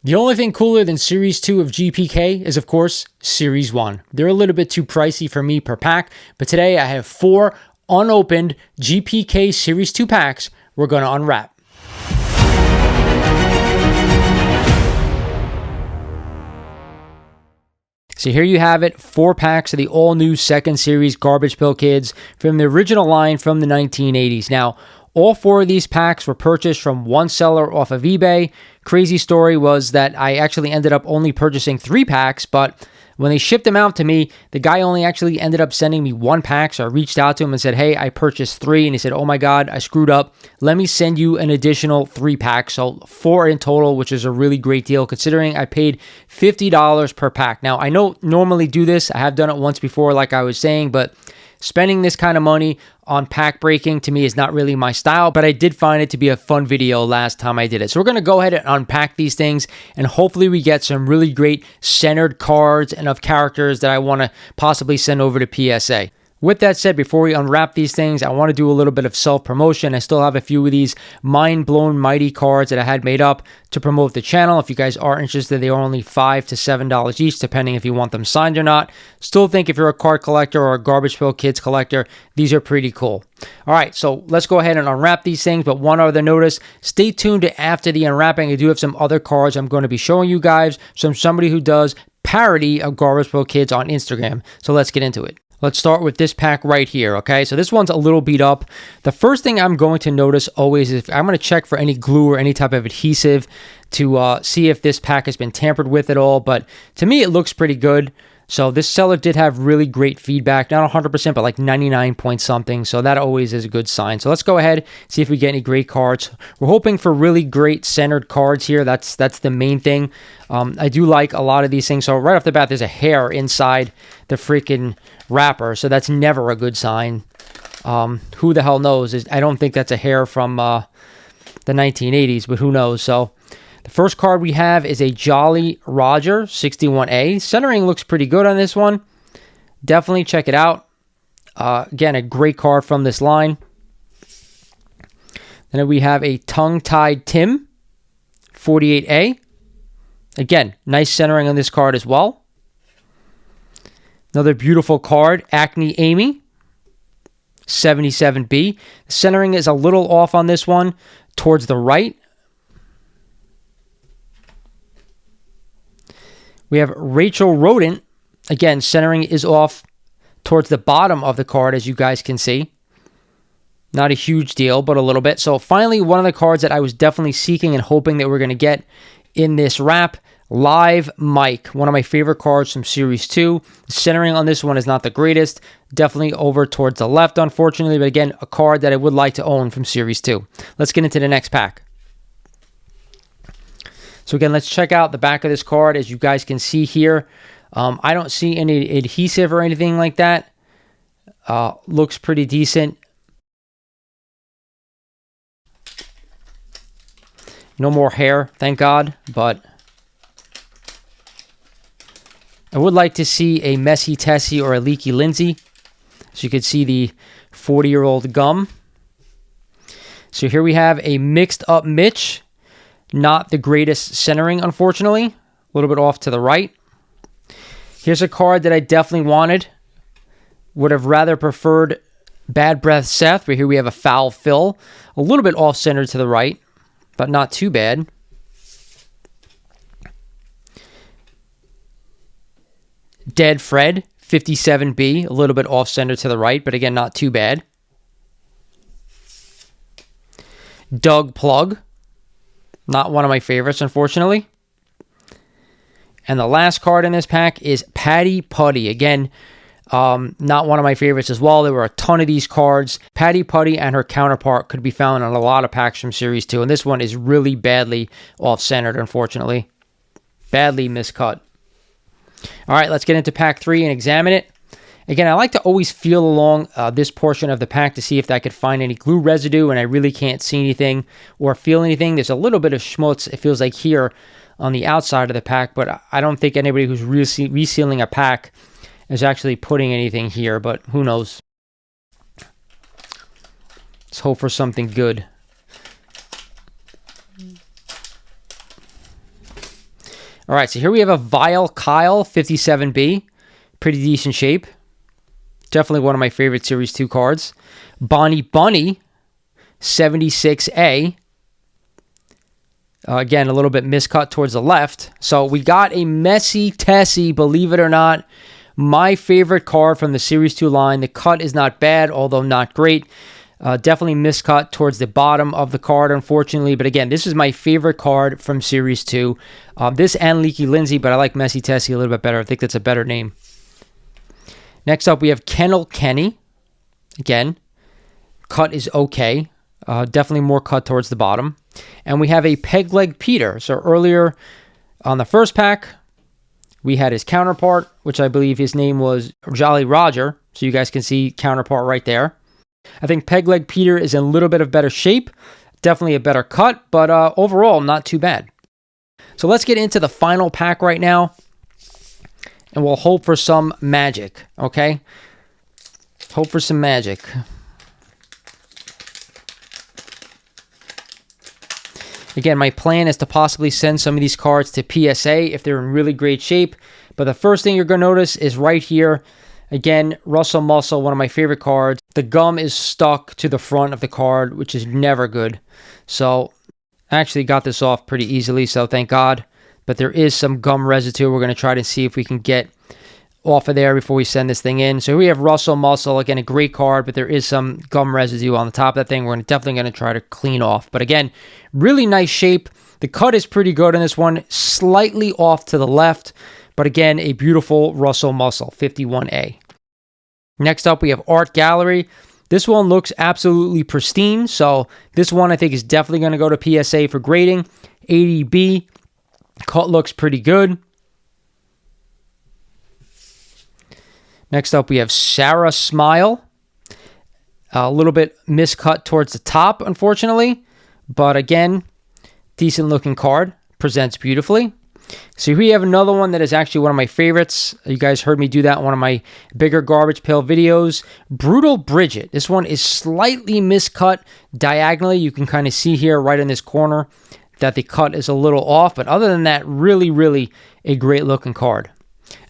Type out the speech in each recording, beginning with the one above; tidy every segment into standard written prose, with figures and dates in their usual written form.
The only thing cooler than Series 2 of GPK is, of course, Series 1. They're a little bit too pricey for me per pack, but today I have 4 unopened GPK Series 2 packs we're going to unwrap. So here you have it, 4 packs of the all-new second series Garbage Pail Kids from the original line from the 1980s. Now, all 4 of these packs were purchased from one seller off of eBay. Crazy story was that I actually ended up only purchasing 3 packs, but when they shipped them out to me, the guy only actually ended up sending me 1 pack. So I reached out to him and said, hey, I purchased 3. And he said, oh my God, I screwed up. Let me send you an additional 3 packs. So 4 in total, which is a really great deal considering I paid $50 per pack. Now, I don't normally do this. I have done it once before, like I was saying, but spending this kind of money on pack breaking to me is not really my style, but I did find it to be a fun video last time I did it. So we're going to go ahead and unpack these things, and hopefully we get some really great centered cards and of characters that I want to possibly send over to PSA. With that said, before we unwrap these things, I want to do a little bit of self-promotion. I still have a few of these mind-blown mighty cards that I had made up to promote the channel. If you guys are interested, they are only $5 to $7 each, depending if you want them signed or not. Still think if you're a card collector or a Garbage Pail Kids collector, these are pretty cool. All right, so let's go ahead and unwrap these things, but one other notice, stay tuned to after the unwrapping. I do have some other cards I'm going to be showing you guys from somebody who does parody of Garbage Pail Kids on Instagram. So let's get into it. Let's start with this pack right here, okay? So this one's a little beat up. The first thing I'm going to notice always is I'm going to check for any glue or any type of adhesive to see if this pack has been tampered with at all. But to me, it looks pretty good. So this seller did have really great feedback. Not 100%, but like 99 point something. So that always is a good sign. So let's go ahead, see if we get any great cards. We're hoping for really great centered cards here. That's the main thing. I do like a lot of these things. So right off the bat, there's a hair inside the freaking wrapper. So that's never a good sign. Who the hell knows? I don't think that's a hair from the 1980s, but who knows? So the first card we have is a Jolly Roger 61A. Centering looks pretty good on this one. Definitely check it out. Again, a great card from this line. Then we have a Tongue-Tied Tim 48A. Again, nice centering on this card as well. Another beautiful card, Acne Amy 77B. The centering is a little off on this one towards the right. We have Rachel Rodent. Again, centering is off towards the bottom of the card, as you guys can see. Not a huge deal, but a little bit. So finally, one of the cards that I was definitely seeking and hoping that we're going to get in this wrap, Live Mike. One of my favorite cards from Series 2. The centering on this one is not the greatest. Definitely over towards the left, unfortunately. But again, a card that I would like to own from Series 2. Let's get into the next pack. So again, let's check out the back of this card. As you guys can see here, I don't see any adhesive or anything like that. Looks pretty decent. No more hair, thank God. But I would like to see a Messy Tessie or a Leaky Lindsay. So you could see the 40-year-old gum. So here we have a Mixed Up Mitch. Not the greatest centering, unfortunately. A little bit off to the right. Here's a card that I definitely wanted. Would have rather preferred Bad Breath Seth, but here we have a Foul Phil. A little bit off-centered to the right, but not too bad. Dead Fred, 57B. A little bit off-centered to the right, but again, not too bad. Doug Plug. Not one of my favorites, unfortunately. And the last card in this pack is Patty Putty. Again, not one of my favorites as well. There were a ton of these cards. Patty Putty and her counterpart could be found on a lot of packs from Series 2. And this one is really badly off-centered, unfortunately. Badly miscut. All right, let's get into pack 3 and examine it. Again, I like to always feel along this portion of the pack to see if I could find any glue residue, and I really can't see anything or feel anything. There's a little bit of schmutz, it feels like, here on the outside of the pack, but I don't think anybody who's resealing a pack is actually putting anything here, but who knows. Let's hope for something good. All right, so here we have a Vile Kyle 57B. Pretty decent shape. Definitely one of my favorite Series 2 cards. Bonnie Bunny 76A. Again, a little bit miscut towards the left. So we got a Messy Tessie, believe it or not. My favorite card from the Series 2 line. The cut is not bad, although not great. Definitely miscut towards the bottom of the card, unfortunately. But again, this is my favorite card from Series 2. This and Leaky Lindsay, but I like Messy Tessie a little bit better. I think that's a better name. Next up, we have Kennel Kenny. Again, cut is okay. Definitely more cut towards the bottom. And we have a Pegleg Peter. So earlier on the first pack, we had his counterpart, which I believe his name was Jolly Roger. So you guys can see counterpart right there. I think Pegleg Peter is in a little bit of better shape. Definitely a better cut, but overall, not too bad. So let's get into the final pack right now. And we'll hope for some magic, okay? Hope for some magic. Again, my plan is to possibly send some of these cards to PSA if they're in really great shape. But the first thing you're going to notice is right here. Again, Russell Muscle, one of my favorite cards. The gum is stuck to the front of the card, which is never good. So I actually got this off pretty easily, so thank God. But there is some gum residue. We're going to try to see if we can get off of there before we send this thing in. So we have Russell Muscle, again, a great card, but there is some gum residue on the top of that thing. We're definitely going to try to clean off. But again, really nice shape. The cut is pretty good in this one, slightly off to the left. But again, a beautiful Russell Muscle, 51A. Next up, we have Art Gallery. This one looks absolutely pristine. So this one I think is definitely going to go to PSA for grading. 80B. Cut looks pretty good. Next up, we have Sarah Smile. A little bit miscut towards the top, unfortunately. But again, decent looking card. Presents beautifully. So here we have another one that is actually one of my favorites. You guys heard me do that in one of my bigger Garbage Pail videos. Brutal Bridget. This one is slightly miscut diagonally. You can kind of see here right in this corner that the cut is a little off. But other than that, really, really a great looking card.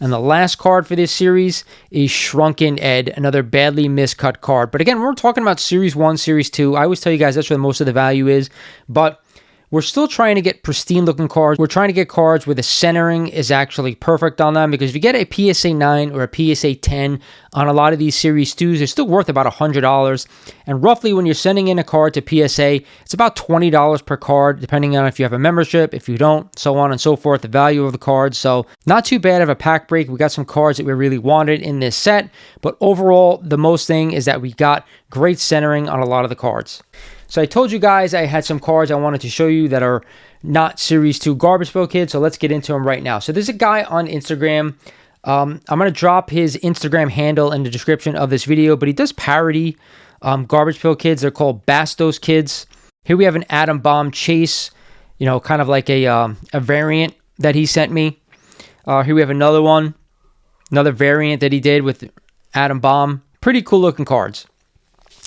And the last card for this series is Shrunken Ed, another badly miscut card. But again, we're talking about Series 1, Series 2. I always tell you guys that's where most of the value is. But we're still trying to get pristine looking cards. We're trying to get cards where the centering is actually perfect on them, because if you get a PSA 9 or a PSA 10 on a lot of these Series 2s, they're still worth about $100. And roughly when you're sending in a card to PSA, it's about $20 per card, depending on if you have a membership, if you don't, so on and so forth, the value of the cards. So not too bad of a pack break. We got some cards that we really wanted in this set, but overall, the most thing is that we got great centering on a lot of the cards. So I told you guys I had some cards I wanted to show you that are not Series 2 Garbage Pail Kids, so let's get into them right now. So there's a guy on Instagram. I'm going to drop his Instagram handle in the description of this video, but he does parody Garbage Pail Kids. They're called Bastos Kids. Here we have an Atom Bomb Chase, you know, kind of like a variant that he sent me. Here we have another one, another variant that he did with Atom Bomb. Pretty cool looking cards.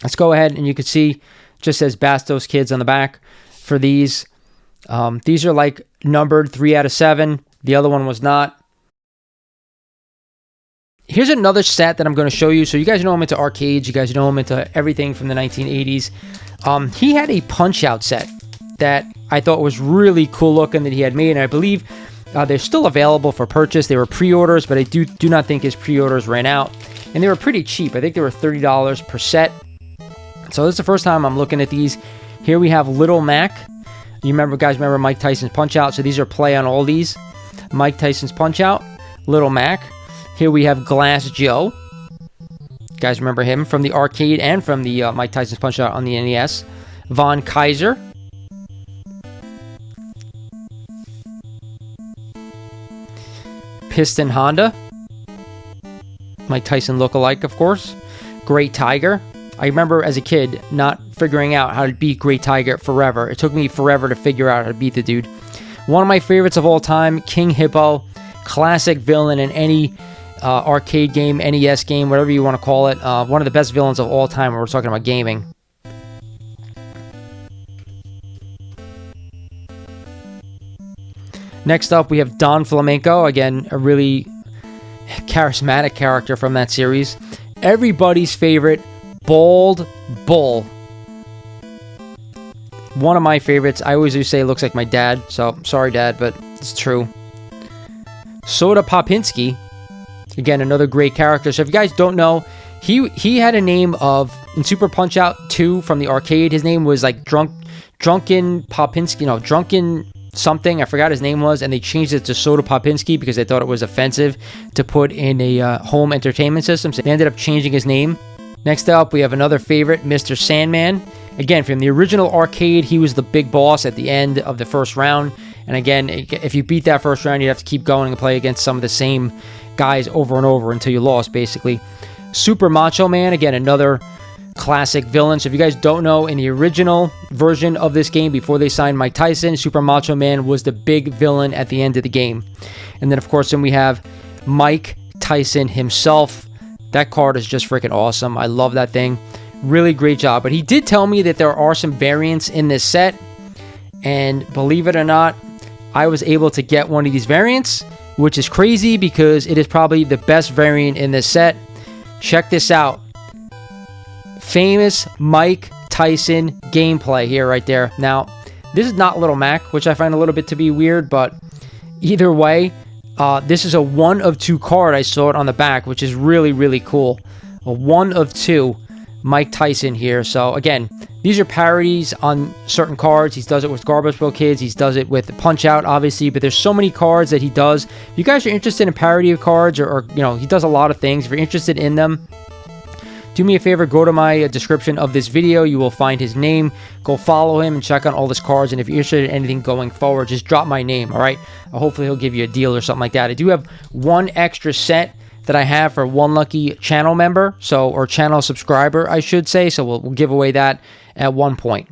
Let's go ahead and you can see just says Bastos Kids on the back for these. These are like numbered 3 out of 7. The other one was not. Here's another set that I'm going to show you. So you guys know I'm into arcades. You guys know I'm into everything from the 1980s. He had a Punch-Out set that I thought was really cool looking that he had made. And I believe they're still available for purchase. They were pre-orders, but I do not think his pre-orders ran out. And they were pretty cheap. I think they were $30 per set. So this is the first time I'm looking at these. Here we have Little Mac. You guys remember Mike Tyson's Punch-Out? So these are play on all these. Mike Tyson's Punch-Out, Little Mac. Here we have Glass Joe. You guys remember him from the arcade and from the Mike Tyson's Punch-Out on the NES. Von Kaiser. Piston Honda. Mike Tyson look-alike, of course. Great Tiger. I remember as a kid not figuring out how to beat Great Tiger forever. It took me forever to figure out how to beat the dude. One of my favorites of all time, King Hippo. Classic villain in any arcade game, NES game, whatever you want to call it. One of the best villains of all time when we're talking about gaming. Next up, we have Don Flamenco. Again, a really charismatic character from that series. Everybody's favorite, Bald Bull. One of my favorites. I always do say it looks like my dad, so sorry, Dad, but it's true. Soda Popinski. Again, another great character. So if you guys don't know, he had a name of, in Super Punch-Out 2 from the arcade, his name was like Drunken Popinski, no, Drunken something, I forgot his name was, and they changed it to Soda Popinski because they thought it was offensive to put in a home entertainment system, so they ended up changing his name. Next up, we have another favorite, Mr. Sandman. Again, from the original arcade, he was the big boss at the end of the first round, and again, if you beat that first round, you'd have to keep going and play against some of the same guys over and over until you lost, basically. Super Macho Man, again, another classic villain. So if you guys don't know, in the original version of this game, before they signed Mike Tyson, Super Macho Man was the big villain at the end of the game. And then, of course, then we have Mike Tyson himself. That card is just freaking awesome. I love that thing. Really great job. But he did tell me that there are some variants in this set. And believe it or not, I was able to get one of these variants, which is crazy because it is probably the best variant in this set. Check this out. Famous Mike Tyson gameplay here, right there. Now, this is not Little Mac, which I find a little bit to be weird, but either way, this is a 1 of 2 card. I saw it on the back, which is really, really cool. A 1 of 2 Mike Tyson here. So again, these are parodies on certain cards. He does it with Garbage Pail Kids. He does it with Punch-Out, obviously, but there's so many cards that he does. If you guys are interested in parody of cards, or you know, he does a lot of things. If you're interested in them, do me a favor, go to my description of this video. You will find his name. Go follow him and check out all his cards. And if you're interested in anything going forward, just drop my name, all right? Hopefully he'll give you a deal or something like that. I do have one extra set that I have for one lucky channel member, or channel subscriber, I should say. So we'll give away that at one point.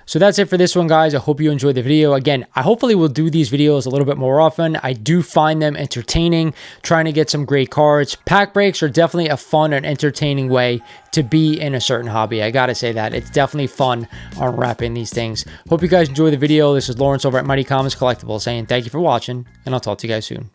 So that's it for this one, guys. I hope you enjoyed the video. Again, I hopefully will do these videos a little bit more often. I do find them entertaining, trying to get some great cards. Pack breaks are definitely a fun and entertaining way to be in a certain hobby. I gotta say that. It's definitely fun unwrapping these things. Hope you guys enjoy the video. This is Lawrence over at Mighty Comics Collectibles saying thank you for watching, and I'll talk to you guys soon.